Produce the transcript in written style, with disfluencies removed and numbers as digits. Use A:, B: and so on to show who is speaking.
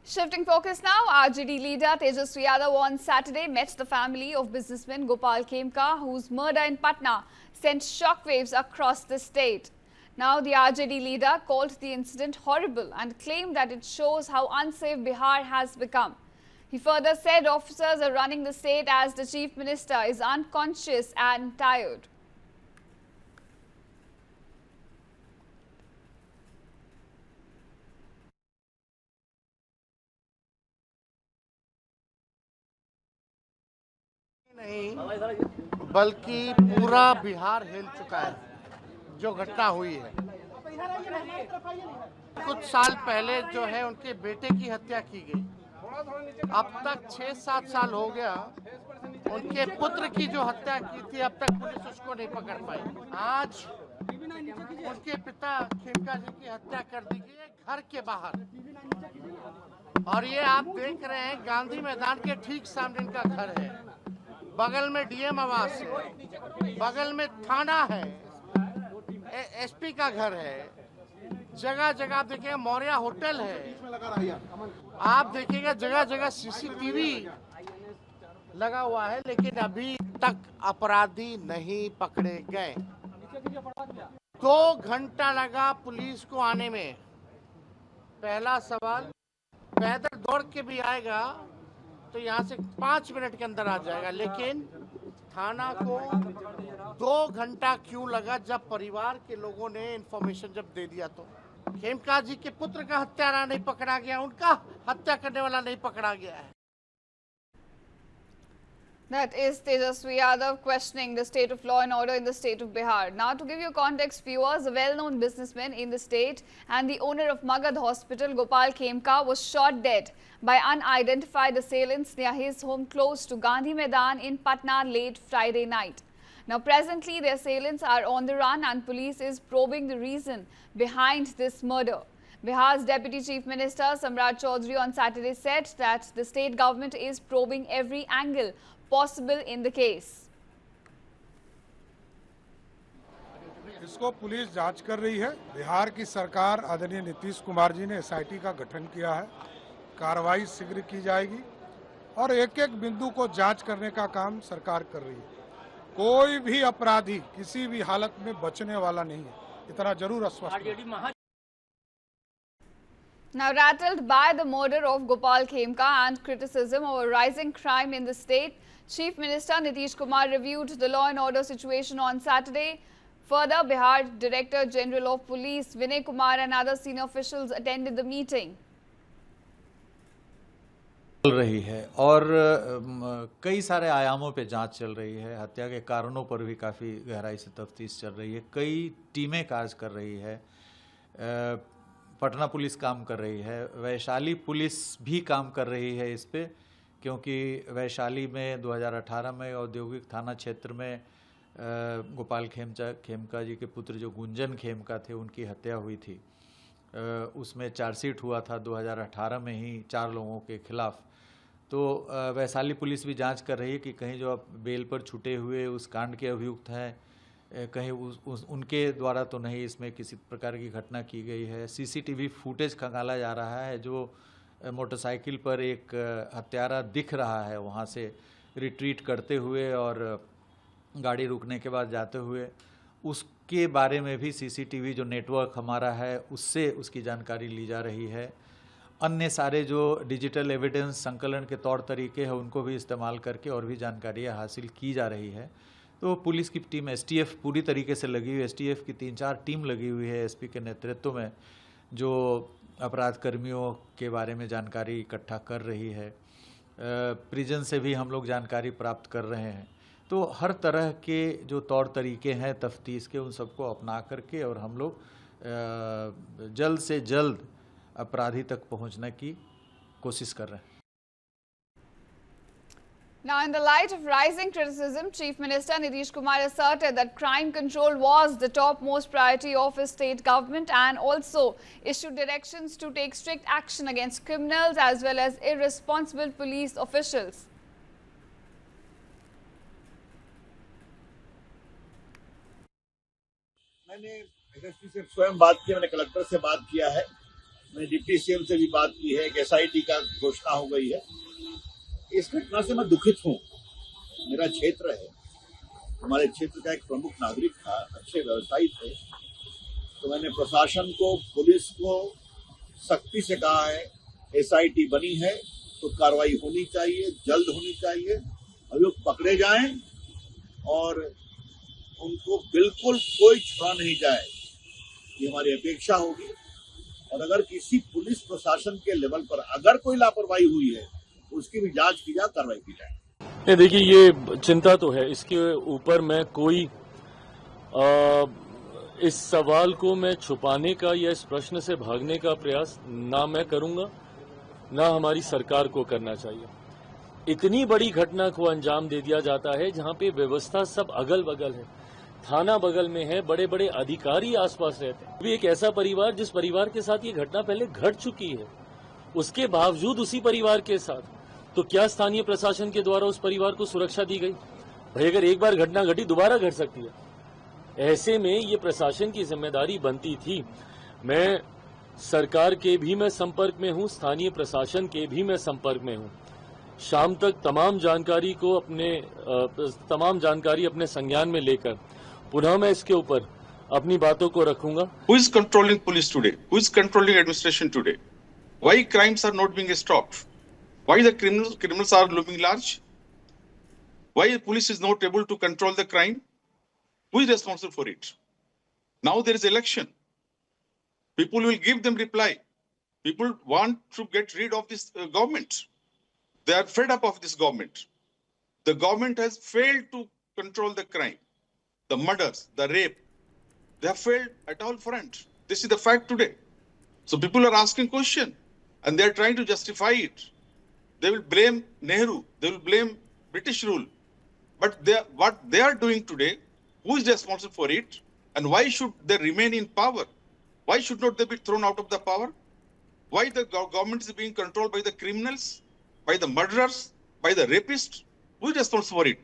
A: Shifting focus now, RJD leader Tejaswi Yadav on Saturday met the family of businessman Gopal Khemka, whose murder in Patna sent shockwaves across the state. Now, the RJD leader called the incident horrible and claimed that it shows how unsafe Bihar has become. He further said officers are running the state as the chief minister is unconscious and tired.
B: नहीं बल्कि पूरा बिहार हिल चुका है जो घटना हुई है। कुछ साल पहले जो है उनके बेटे की हत्या की गई। अब तक 6-7 साल हो गया उनके पुत्र की जो हत्या की थी, अब तक पुलिस उसको नहीं पकड़ पाई। आज उनके पिता खेमका जी की हत्या कर दी गई है घर के बाहर, और ये आप देख रहे हैं गांधी मैदान के ठीक सामने इनका घर है। बगल में डीएम आवास है, बगल में थाना है, एसपी का घर है, जगह जगह आप देखिएगा मौर्य होटल है, आप देखिएगा जगह जगह सीसीटीवी लगा हुआ है, लेकिन अभी तक अपराधी नहीं पकड़े गए। 2 घंटा लगा पुलिस को आने में। पहला सवाल, पैदल दौड़ के भी आएगा तो यहाँ से 5 मिनट के अंदर आ जाएगा, लेकिन थाना को 2 घंटा क्यों लगा? जब परिवार के लोगों ने इंफॉर्मेशन जब दे दिया तो खेमका जी के पुत्र का हत्यारा नहीं पकड़ा गया, उनका हत्या करने वाला नहीं पकड़ा गया है।
A: That is Tejaswi Yadav questioning the state of law and order in the state of Bihar. Now, to give you context, viewers, a well-known businessman in the state and the owner of Magad Hospital, Gopal Khemka, was shot dead by unidentified assailants near his home close to Gandhi Maidan in Patna late Friday night. Now, presently, the assailants are on the run and police is probing the reason behind this murder. Bihar's Deputy Chief Minister Samrat Chaudhary on Saturday said that the state government is probing every angle possible in the case.
C: इसको police जांच कर रही है। बिहार की सरकार आदरणीय नीतीश कुमार जी ने SIT का गठन किया है। कार्रवाई शीघ्र की जाएगी और एक एक बिंदु को जांच करने का काम सरकार कर रही है। कोई भी अपराधी किसी भी हालत में बचने वाला नहीं है, इतना जरूर आश्वस्त।
A: Now, rattled by the murder of Gopal Khemka and criticism over rising crime in the state, Chief Minister Nitish Kumar reviewed the law and order situation on Saturday. Further, Bihar Director General of Police Vinay Kumar and other senior officials attended the meeting.
D: चल रही है और कई सारे आयामों पे जांच चल रही है। हत्या के कारणों पर भी काफ़ी गहराई से तफ्तीश चल रही है। कई टीमें कार्य कर रही है। पटना पुलिस काम कर रही है, वैशाली पुलिस भी काम कर रही है इस पे, क्योंकि वैशाली में 2018 में औद्योगिक थाना क्षेत्र में गोपाल खेमका जी के पुत्र जो गुंजन खेमका थे उनकी हत्या हुई थी। उसमें चार्जशीट हुआ था 2018 में ही 4 लोगों के खिलाफ। तो वैशाली पुलिस भी जांच कर रही है कि कहीं जो अब बेल पर छूटे हुए उस कांड के अभियुक्त हैं, कहीं उनके द्वारा तो नहीं इसमें किसी प्रकार की घटना की गई है। सीसीटीवी फुटेज खंगाला जा रहा है। जो मोटरसाइकिल पर एक हत्यारा दिख रहा है वहाँ से रिट्रीट करते हुए और गाड़ी रुकने के बाद जाते हुए, उसके बारे में भी सीसीटीवी जो नेटवर्क हमारा है उससे उसकी जानकारी ली जा रही है। अन्य सारे जो डिजिटल एविडेंस संकलन के तौर तरीके हैं उनको भी इस्तेमाल करके और भी जानकारियाँ हासिल की जा रही है। तो पुलिस की टीम एसटीएफ पूरी तरीके से लगी हुई है। एसटीएफ की 3-4 टीम लगी हुई है एसपी के नेतृत्व में, जो अपराध कर्मियों के बारे में जानकारी इकट्ठा कर रही है। प्रिजन से भी हम लोग जानकारी प्राप्त कर रहे हैं। तो हर तरह के जो तौर तरीके हैं तफ्तीश के, उन सबको अपना करके और हम लोग जल्द से जल्द अपराधी तक पहुंचने की कोशिश कर रहे हैं।
A: Now, in the light of rising criticism, Chief Minister Nitish Kumar asserted that crime control was the topmost priority of his state government and also issued directions to take strict action against criminals as well as irresponsible police officials.
E: मैंने SSP से स्वयं बात की, मैंने collector से बात किया है। मैंने डिप्टी सीएम से भी बात की है, एक SIT का घोषणा हो गई है। इस घटना से मैं दुखित हूँ। मेरा क्षेत्र है, हमारे क्षेत्र का एक प्रमुख नागरिक था, अच्छे व्यवसायी थे, तो मैंने प्रशासन को, पुलिस को सख्ती से कहा है, SIT बनी है तो कार्रवाई होनी चाहिए, जल्द होनी चाहिए, अभियुक्त पकड़े जाएं और उनको बिल्कुल कोई छोड़ा नहीं जाए, ये हमारी अपेक्षा होगी। और अगर किसी पुलिस प्रशासन के लेवल पर अगर कोई लापरवाही हुई है, उसकी भी जांच की जाए, कार्रवाई की जाए।
F: नहीं, देखिए, ये चिंता तो है, इसके ऊपर मैं कोई इस सवाल को मैं छुपाने का या इस प्रश्न से भागने का प्रयास ना मैं करूंगा, ना हमारी सरकार को करना चाहिए। इतनी बड़ी घटना को अंजाम दे दिया जाता है जहां पे व्यवस्था सब अगल बगल है, थाना बगल में है, बड़े बड़े अधिकारी आसपास रहते हैं। भी एक ऐसा परिवार जिस परिवार के साथ ये घटना पहले घट चुकी है, उसके बावजूद उसी परिवार के साथ, तो क्या स्थानीय प्रशासन के द्वारा उस परिवार को सुरक्षा दी गई? भाई, अगर एक बार घटना घटी, दोबारा घट सकती है। ऐसे में ये प्रशासन की जिम्मेदारी बनती थी। मैं सरकार के भी मैं संपर्क में हूं, स्थानीय प्रशासन के भी मैं संपर्क में हूं। शाम तक तमाम जानकारी अपने संज्ञान में लेकर पुनः मैं इसके ऊपर अपनी बातों को रखूंगा।
G: Who is controlling police today? Who is controlling administration today? Why crimes are not being stopped? Why the criminals are looming large? Why the police is not able to control the crime? Who is responsible for it? Now there is election. People will give them reply. People want to get rid of this government. They are fed up of this government. The government has failed to control the crime, the murders, the rape. They have failed at all fronts. This is the fact today. So people are asking question and they are trying to justify it. They will blame Nehru. They will blame British rule. But what they are doing today, who is responsible for it? And why should they remain in power? Why should not they be thrown out of the power? Why the government is being controlled by the criminals, by the murderers, by the rapists? Who is responsible for it?